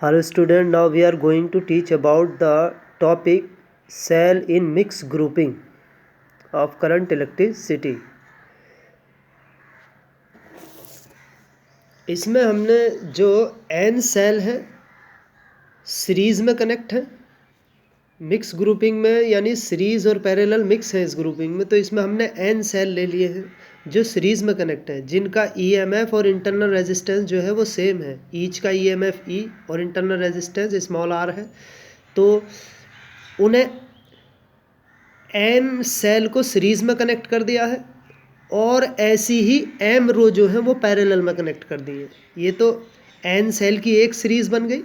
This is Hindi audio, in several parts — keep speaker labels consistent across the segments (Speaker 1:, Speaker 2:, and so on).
Speaker 1: Hello student, now we are going to teach about the topic cell in mixed grouping of current electricity. इसमें हमने जो n सेल है सीरीज़ में कनेक्ट है मिक्स ग्रुपिंग में, यानी सीरीज़ और पैरेलल मिक्स है इस ग्रुपिंग में। तो इसमें हमने n सेल ले लिए हैं जो सीरीज़ में कनेक्ट है, जिनका ईएमएफ और इंटरनल रेजिस्टेंस जो है वो सेम है। ईच का ईएमएफ ई और इंटरनल रेजिस्टेंस स्मॉल आर है। तो उन्हें n सेल को सीरीज़ में कनेक्ट कर दिया है और ऐसी ही m रो जो है वो पैरेलल में कनेक्ट कर दी है। ये तो n सेल की एक सीरीज़ बन गई,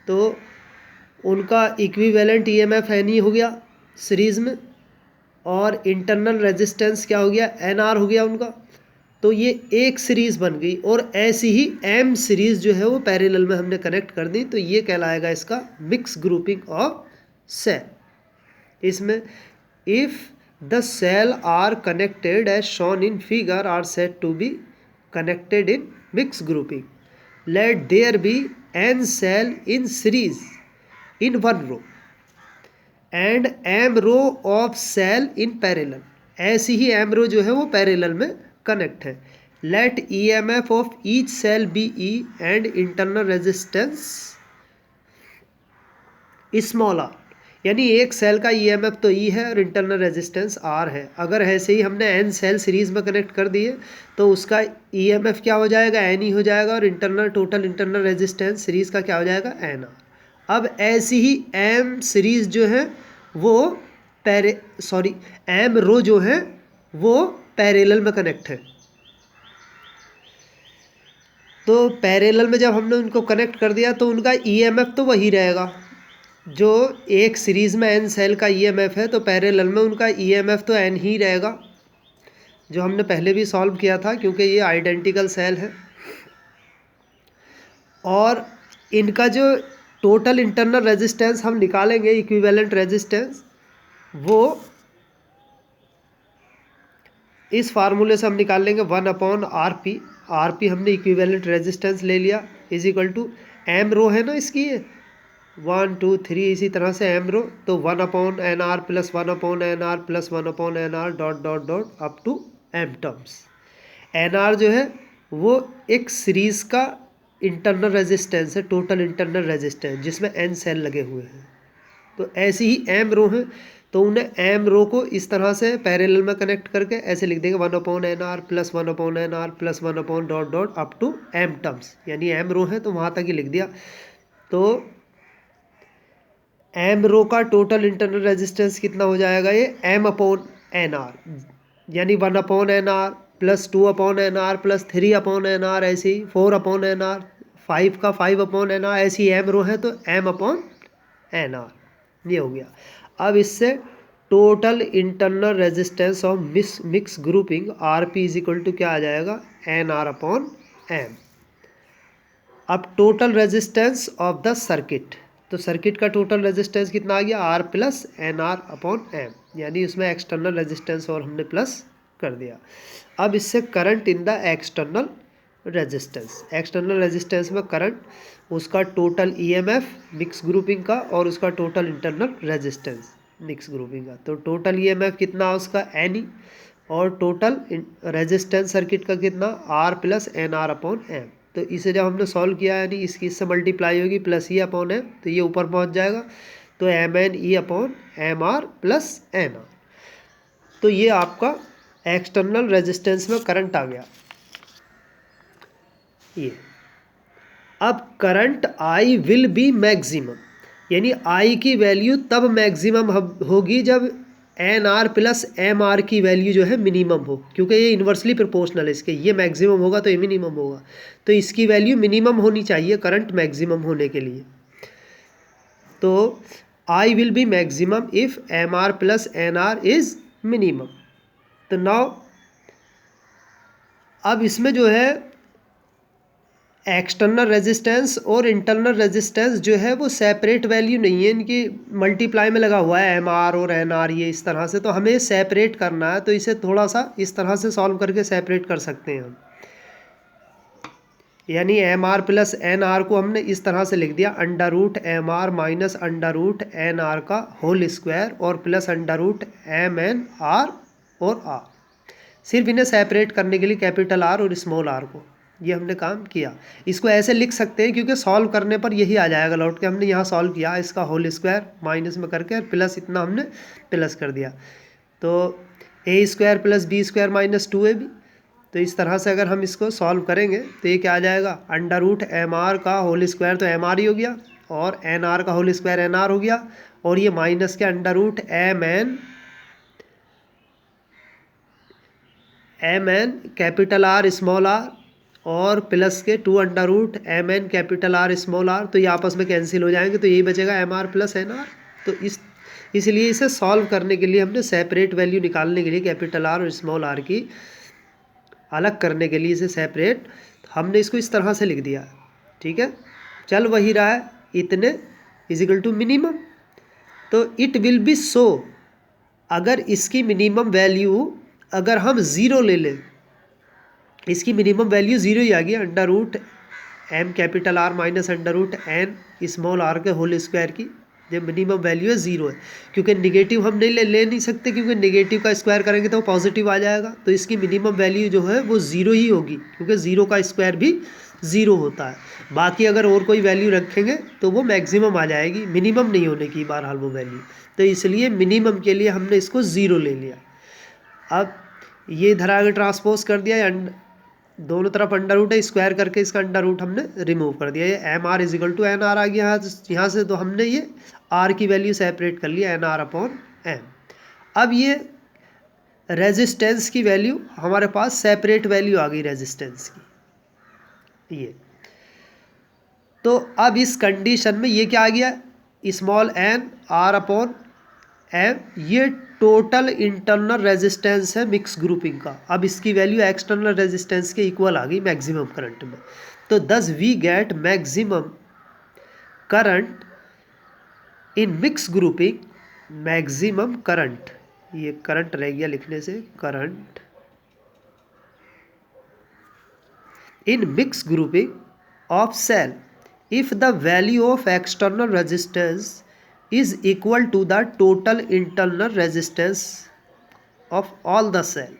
Speaker 1: तो उनका इक्विवेलेंट ईएमएफ एन ई हो गया सीरीज़ में, और इंटरनल रेजिस्टेंस क्या हो गया, एन आर हो गया उनका। तो ये एक सीरीज़ बन गई और ऐसी ही एम सीरीज़ जो है वो पैरेलल में हमने कनेक्ट कर दी। तो ये कहलाएगा इसका मिक्स ग्रुपिंग ऑफ सेल। इसमें if the cell are connected as shown in figure are said to be connected in mix grouping, let there be an cell in series in one row and m row of cell in parallel। ऐसी ही m row जो है वो पैरेलल में कनेक्ट है। let emf of each cell be e and internal resistance small r, यानी एक सेल का ईएमएफ तो ई है और इंटरनल रेजिस्टेंस आर है। अगर ऐसे ही हमने एन सेल सीरीज़ में कनेक्ट कर दिए तो उसका ईएमएफ क्या हो जाएगा, एन ई हो जाएगा, और टोटल इंटरनल रेजिस्टेंस सीरीज़ का क्या हो जाएगा, एन आर। अब ऐसी ही एम सीरीज़ जो है वो एम रो जो है वो पैरेलल में कनेक्ट है। तो पैरेलल में जब हमने उनको कनेक्ट कर दिया तो उनका ईएमएफ तो वही रहेगा जो एक सीरीज़ में एन सेल का ईएमएफ है, तो पैरेलल में उनका ईएमएफ तो एन ही रहेगा, जो हमने पहले भी सॉल्व किया था, क्योंकि ये आइडेंटिकल सेल है। और इनका जो टोटल इंटरनल रेजिस्टेंस हम निकालेंगे, इक्विवेलेंट रेजिस्टेंस, वो इस फार्मूले से हम निकाल लेंगे 1/RP। RP हमने इक्विवेलेंट रेजिस्टेंस ले लिया, इज इक्वल टू एम रो है ना इसकी, ये 1 2 3 इसी तरह से एम रो, तो 1/NR plus 1/NR plus 1/NR dot dot dot up to M terms. NR जो है वो एक सीरीज़ का इंटरनल रेजिस्टेंस है, टोटल इंटरनल रेजिस्टेंस, जिसमें n सेल लगे हुए हैं। तो ऐसी ही m रो है, तो उन्हें m रो को इस तरह से पैरेलल में कनेक्ट करके ऐसे लिख देंगे 1/NR plus 1/NR plus 1/ dot dot up to m terms, यानी m रो है तो वहाँ तक ही लिख दिया। तो m रो का टोटल इंटरनल रेजिस्टेंस कितना हो जाएगा, ये m/NR, यानी 1/NR plus 2/NR plus 3/NR, ऐसे ही 4/NR, 5 का 5/NR, ऐसी एम रो है तो m/NR, ये हो गया। अब इससे total internal resistance of mix grouping RP is equal to क्या आ जाएगा, NR/M। अब total resistance of the circuit, तो सर्किट का टोटल रेजिस्टेंस कितना आ गया, R प्लस NR/M, यानी उसमें एक्सटर्नल रेजिस्टेंस और हमने प्लस कर दिया। अब इससे current in the external resistance, external resistance में करंट, उसका टोटल ईएमएफ मिक्स ग्रुपिंग का और उसका total internal resistance mix grouping का। तो टोटल ईएमएफ कितना उसका NE, और टोटल रेजिस्टेंस सर्किट का कितना, R प्लस NR/M। तो इसे जब हमने सॉल्व किया, यानी इससे मल्टीप्लाई होगी प्लस E/M, तो ये ऊपर पहुंच जाएगा, तो MnE/MR प्लस NR। तो ये आपका एक्सटर्नल रेजिस्टेंस में करंट आ गया ये। अब current I will be maximum, यानी I की वैल्यू तब मैक्सिमम होगी जब NR प्लस MR की वैल्यू जो है मिनिमम हो, क्योंकि ये इन्वर्सली प्रोपोर्शनल है इसके, ये मैक्सिमम होगा तो ये मिनिमम होगा, तो इसकी वैल्यू मिनिमम होनी चाहिए करंट मैक्सिमम होने के लिए। तो I will be maximum if MR plus NR is minimum. तो नाउ अब इसमें जो है एक्सटर्नल रेजिस्टेंस और इंटरनल रेजिस्टेंस जो है वो सेपरेट वैल्यू नहीं है, इनकी मल्टीप्लाई में लगा हुआ है MR और NR, ये इस तरह से। तो हमें सेपरेट करना है, तो इसे थोड़ा सा इस तरह से सॉल्व करके सेपरेट कर सकते हैं हम। यानी M R plus N R को हमने इस तरह से लिख दिया, under root M R minus under root N R का होल स्क्वायर और plus under root M N R और आर। सिर्फ इन्हें सेपरेट करने के लिए कैपिटल आर और स्मॉल आर को, ये हमने काम किया। इसको ऐसे लिख सकते हैं क्योंकि सॉल्व करने पर यही आ जाएगा लौट के। हमने यहाँ सॉल्व किया इसका होल स्क्वायर माइनस में करके प्लस इतना हमने प्लस कर दिया, तो A square plus B square minus 2ab। तो इस तरह से अगर हम इसको सॉल्व करेंगे तो ये क्या आ जाएगा, अंडर रूट एम आर का होल स्क्वायर तो एम आर ही हो गया और एन आर का होल स्क्वायर एन आर हो गया, और ये माइनस के under root M N capital R small R और प्लस के 2 under root M N capital R small R. तो ये आपस में कैंसिल हो जाएंगे, तो यही बचेगा M R plus N R. तो इसलिए इसे सॉल्व करने के लिए हमने सेपरेट वैल्यू निकालने के लिए कैपिटल आर और स्मॉल आर की अलग करने के लिए इसे सेपरेट हमने इसको इस तरह से लिख दिया। ठीक है, चल वही रहा है, इतने इजिकल टू मिनिमम। तो इट विल बी सो, अगर इसकी मिनिमम वैल्यू अगर हम ज़ीरो ले लें, इसकी मिनिमम वैल्यू ज़ीरो ही आ गई, under root M capital R minus under root N small R के होल स्क्वायर की जब मिनिमम वैल्यू है ज़ीरो है, क्योंकि निगेटिव हम नहीं ले नहीं सकते, क्योंकि निगेटिव का स्क्वायर करेंगे तो पॉजिटिव आ जाएगा। तो इसकी मिनिमम वैल्यू जो है वो ज़ीरो ही होगी, क्योंकि ज़ीरो का स्क्वायर भी ज़ीरो होता है। बाकी अगर और कोई वैल्यू रखेंगे तो वो मैक्सिमम आ जाएगी, मिनिमम नहीं होने की बहरहाल वो वैल्यू। तो इसलिए मिनिमम के लिए हमने इसको ज़ीरो ले लिया। अब ये इधर आगे ट्रांसपोज कर दिया, दोनों तरफ अंडर रूट है, स्क्वायर करके इसका अंडर रूट हमने रिमूव कर दिया। ये M R equal to N R आ गया यहाँ से, तो हमने ये आर की वैल्यू सेपरेट कर लिया, एन आर अपॉन एम। अब ये रेजिस्टेंस की वैल्यू हमारे पास सेपरेट वैल्यू आ गई रेजिस्टेंस की, ये। तो अब इस कंडीशन में ये क्या आ गया, small N R upon M, ये टोटल इंटरनल रेजिस्टेंस है मिक्स ग्रुपिंग का। अब इसकी वैल्यू एक्सटर्नल रेजिस्टेंस के इक्वल आ गई मैक्सिमम करंट में। तो thus we get maximum current in mix grouping, maximum current, ये करंट रह गया लिखने से, current in mix grouping of cell if the value of external resistance is equal to the total internal resistance of all the cell।